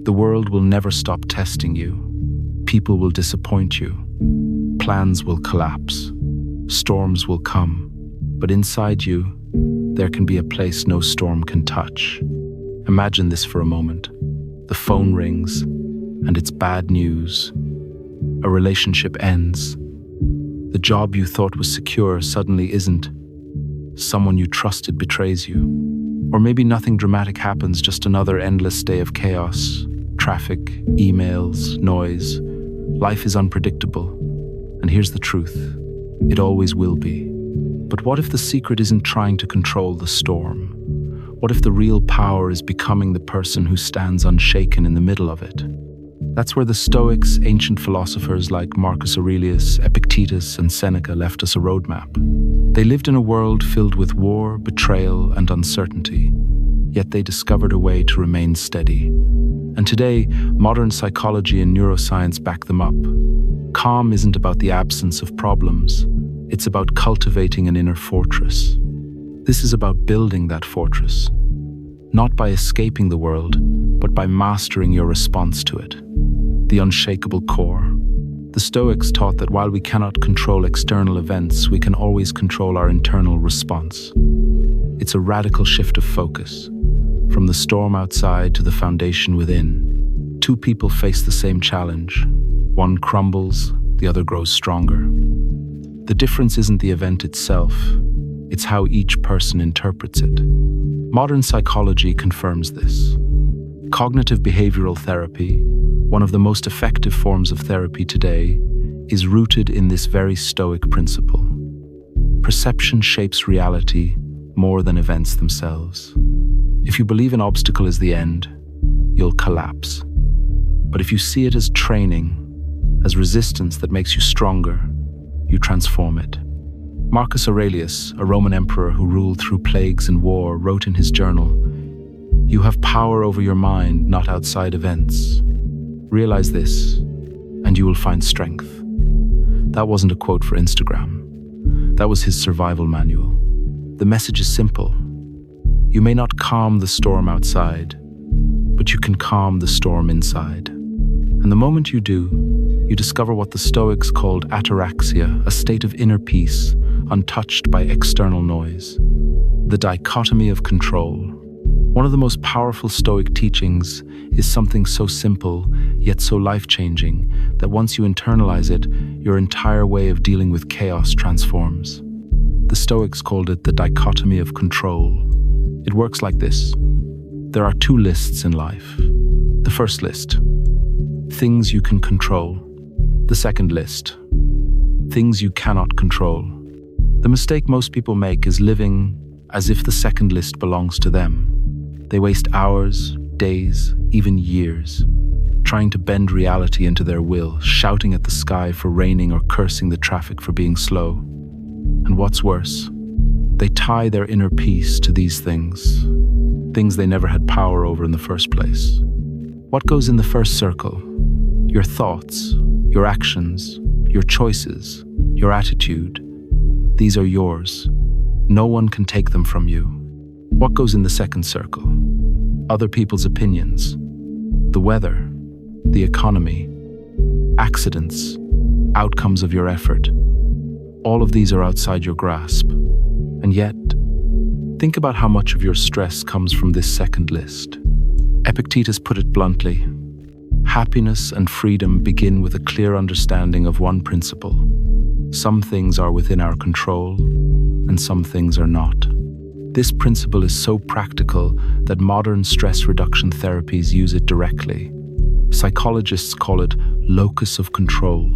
The world will never stop testing you. People will disappoint you. Plans will collapse. Storms will come. But inside you, there can be a place no storm can touch. Imagine this for a moment. The phone rings, and it's bad news. A relationship ends. The job you thought was secure suddenly isn't. Someone you trusted betrays you. Or maybe nothing dramatic happens, just another endless day of chaos, traffic, emails, noise. Life is unpredictable. And here's the truth. It always will be. But what if the secret isn't trying to control the storm? What if the real power is becoming the person who stands unshaken in the middle of it? That's where the Stoics, ancient philosophers like Marcus Aurelius, Epictetus, and Seneca left us a roadmap. They lived in a world filled with war, betrayal, and uncertainty, yet they discovered a way to remain steady. And today, modern psychology and neuroscience back them up. Calm isn't about the absence of problems. It's about cultivating an inner fortress. This is about building that fortress, not by escaping the world, but by mastering your response to it. The unshakable core. The Stoics taught that while we cannot control external events, we can always control our internal response. It's a radical shift of focus, from the storm outside to the foundation within. Two people face the same challenge. One crumbles, the other grows stronger. The difference isn't the event itself, it's how each person interprets it. Modern psychology confirms this. Cognitive behavioral therapy, one of the most effective forms of therapy today, is rooted in this very Stoic principle. Perception shapes reality more than events themselves. If you believe an obstacle is the end, you'll collapse. But if you see it as training, as resistance that makes you stronger, you transform it. Marcus Aurelius, a Roman emperor who ruled through plagues and war, wrote in his journal, "You have power over your mind, not outside events. Realize this, and you will find strength." That wasn't a quote for Instagram. That was his survival manual. The message is simple. You may not calm the storm outside, but you can calm the storm inside. And the moment you do, you discover what the Stoics called ataraxia, a state of inner peace, untouched by external noise. The dichotomy of control. One of the most powerful Stoic teachings is something so simple, yet so life-changing, that once you internalize it, your entire way of dealing with chaos transforms. The Stoics called it the dichotomy of control. It works like this. There are two lists in life. The first list, things you can control. The second list, things you cannot control. The mistake most people make is living as if the second list belongs to them. They waste hours, days, even years, trying to bend reality into their will, shouting at the sky for raining or cursing the traffic for being slow. And what's worse, they tie their inner peace to these things they never had power over in the first place. What goes in the first circle? Your thoughts, your actions, your choices, your attitude. These are yours. No one can take them from you. What goes in the second circle? Other people's opinions, the weather, the economy, accidents, outcomes of your effort. All of these are outside your grasp. And yet, think about how much of your stress comes from this second list. Epictetus put it bluntly, happiness and freedom begin with a clear understanding of one principle. Some things are within our control, and some things are not. This principle is so practical that modern stress reduction therapies use it directly. Psychologists call it locus of control.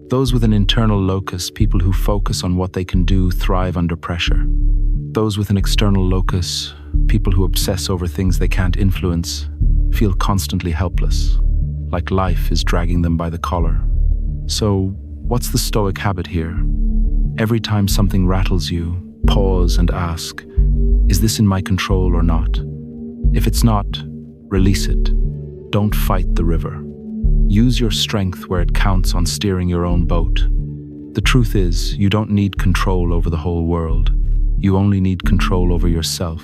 Those with an internal locus, people who focus on what they can do, thrive under pressure. Those with an external locus, people who obsess over things they can't influence, feel constantly helpless, like life is dragging them by the collar. So, what's the Stoic habit here? Every time something rattles you, pause and ask, is this in my control or not? If it's not, release it. Don't fight the river. Use your strength where it counts on steering your own boat. The truth is, you don't need control over the whole world. You only need control over yourself.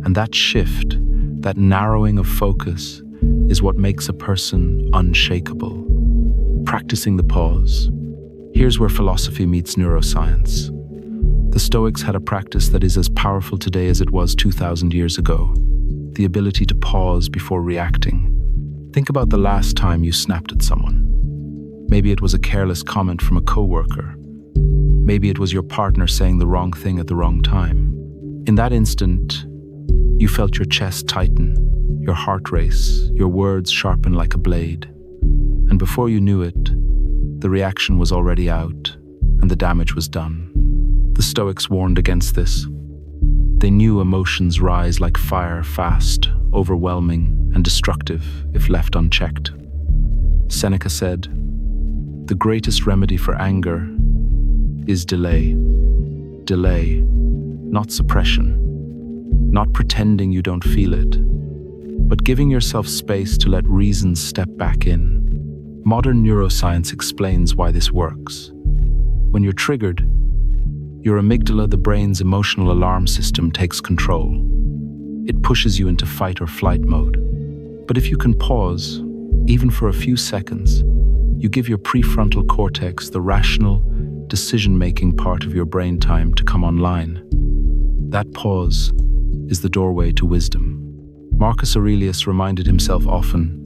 And that shift, that narrowing of focus, is what makes a person unshakable. Practicing the pause. Here's where philosophy meets neuroscience. The Stoics had a practice that is as powerful today as it was 2,000 years ago. The ability to pause before reacting. Think about the last time you snapped at someone. Maybe it was a careless comment from a coworker. Maybe it was your partner saying the wrong thing at the wrong time. In that instant, you felt your chest tighten, your heart race, your words sharpen like a blade. And before you knew it, the reaction was already out and the damage was done. The Stoics warned against this. They knew emotions rise like fire, fast, overwhelming, and destructive if left unchecked. Seneca said, "The greatest remedy for anger is delay. Delay, not suppression. Not pretending you don't feel it, but giving yourself space to let reason step back in." Modern neuroscience explains why this works. When you're triggered, your amygdala, the brain's emotional alarm system, takes control. It pushes you into fight or flight mode. But if you can pause, even for a few seconds, you give your prefrontal cortex, the rational, decision-making part of your brain, time to come online. That pause is the doorway to wisdom. Marcus Aurelius reminded himself often,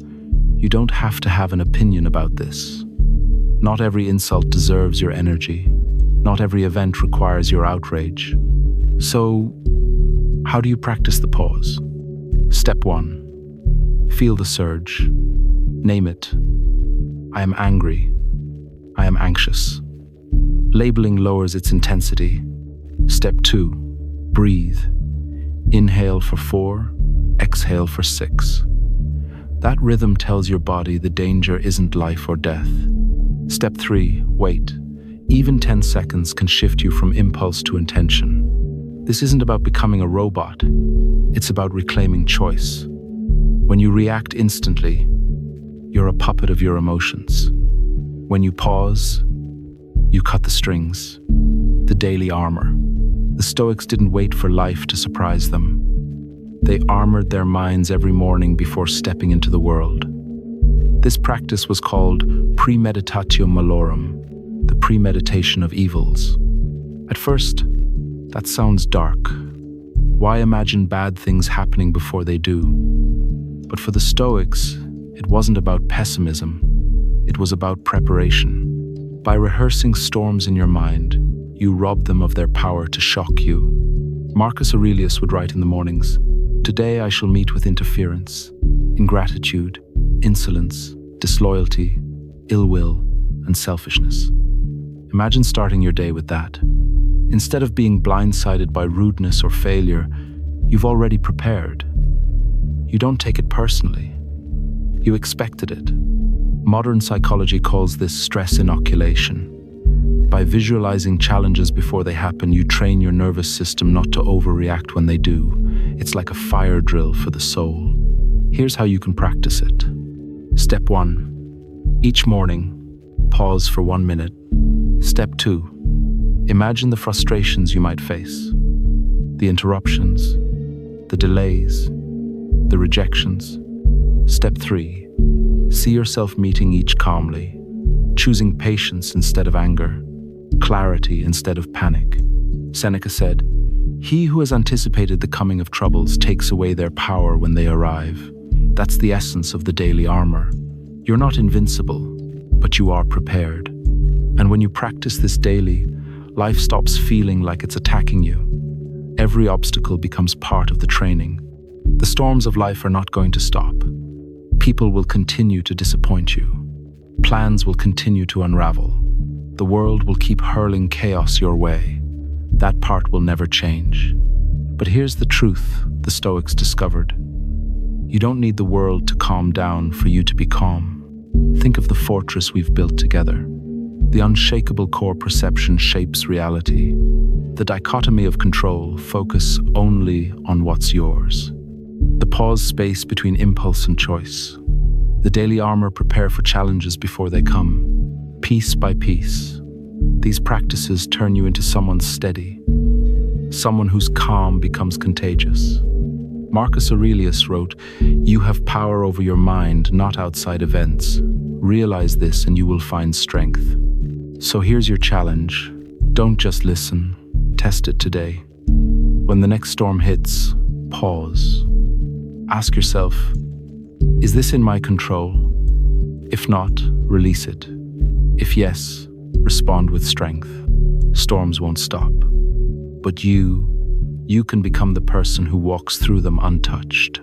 "You don't have to have an opinion about this. Not every insult deserves your energy. Not every event requires your outrage." So, how do you practice the pause? Step 1. Feel the surge. Name it. I am angry. I am anxious. Labeling lowers its intensity. Step 2. Breathe. Inhale for 4, exhale for 6. That rhythm tells your body the danger isn't life or death. Step 3. Wait. Even 10 seconds can shift you from impulse to intention. This isn't about becoming a robot. It's about reclaiming choice. When you react instantly, you're a puppet of your emotions. When you pause, you cut the strings, the daily armor. The Stoics didn't wait for life to surprise them. They armored their minds every morning before stepping into the world. This practice was called premeditatio malorum, the premeditation of evils. At first, that sounds dark. Why imagine bad things happening before they do? But for the Stoics, it wasn't about pessimism. It was about preparation. By rehearsing storms in your mind, you robbed them of their power to shock you. Marcus Aurelius would write in the mornings, "Today I shall meet with interference, ingratitude, insolence, disloyalty, ill will, and selfishness." Imagine starting your day with that. Instead of being blindsided by rudeness or failure, you've already prepared. You don't take it personally. You expected it. Modern psychology calls this stress inoculation. By visualizing challenges before they happen, you train your nervous system not to overreact when they do. It's like a fire drill for the soul. Here's how you can practice it. Step 1. Each morning, pause for 1 minute. Step 2. Imagine the frustrations you might face, the interruptions, the delays, the rejections. Step 3. See yourself meeting each calmly, choosing patience instead of anger, clarity instead of panic. Seneca said, "He who has anticipated the coming of troubles takes away their power when they arrive." That's the essence of the daily armor. You're not invincible, but you are prepared. And when you practice this daily, life stops feeling like it's attacking you. Every obstacle becomes part of the training. The storms of life are not going to stop. People will continue to disappoint you. Plans will continue to unravel. The world will keep hurling chaos your way. That part will never change. But here's the truth the Stoics discovered. You don't need the world to calm down for you to be calm. Think of the fortress we've built together. The unshakable core perception shapes reality. The dichotomy of control, focus only on what's yours. The pause space between impulse and choice. The daily armor, prepare for challenges before they come. Piece by piece. These practices turn you into someone steady, someone whose calm becomes contagious. Marcus Aurelius wrote, "You have power over your mind, not outside events. Realize this and you will find strength." So here's your challenge. Don't just listen, test it today. When the next storm hits, pause. Ask yourself, is this in my control? If not, release it. If yes, respond with strength. Storms won't stop, but you can become the person who walks through them untouched.